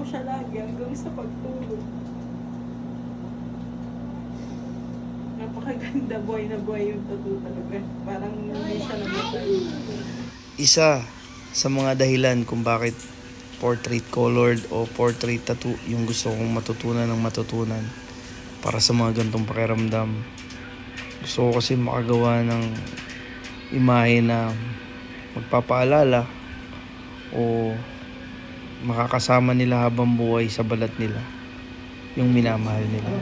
ko siya lagi hanggang sa pagtulog. Napakaganda, buhay na buhay yung tattoo talaga. Parang hindi siya namatay. Isa sa mga dahilan kung bakit portrait colored o portrait tattoo yung gusto kong matutunan para sa mga gantong pakiramdam. Gusto ko kasi makagawa ng imahe na magpapaalala o makakasama nila habang buhay sa balat nila yung minamahal nila.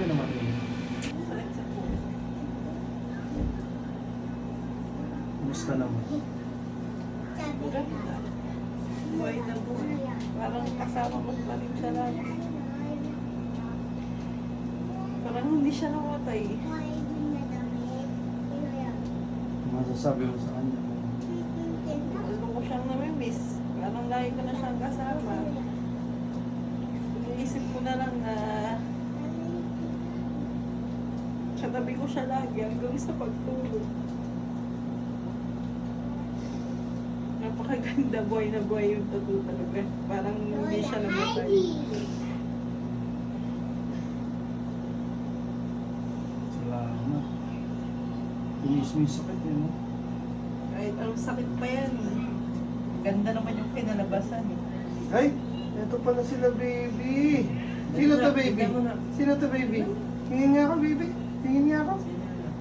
Kumusta naman? Ganda. Buhay na buhay. Parang kasama ko pa rin siya lagi. Parang hindi siya namatay. Masasabi mo sa kanya? Ano ko siyang namimiss. Parang lagi ko na siyang kasama. Iniisip ko na lang na katabi ko siya lagi hanggang sa pagtulog. Napakaganda, buhay na buhay yung tattoo talaga. Parang hindi siya namatay. Salamat. Tinis mo yung sakit eh, no? Kahit anong sakit pa yan. Ganda naman yung kinalabasan. Ay! Ito pala sila, baby! Sino to, baby? Sino to, baby? Tingin nga ako, baby. Tingin nga ako.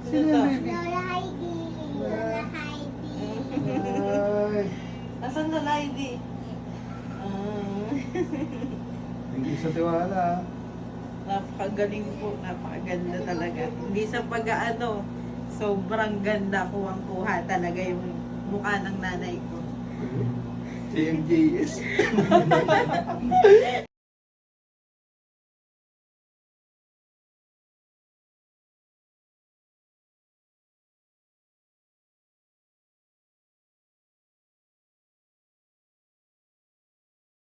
Sino yung baby? Lola Heidi. Lola Heidi. Ay! Nasaan na Heidi? Hindi sa tiwala, ah. Napakagaling po, napakaganda talaga. Hindi sa pag-aano, sobrang ganda, kuwang-kuha talaga yung mukha ng nanay ko. CMJS.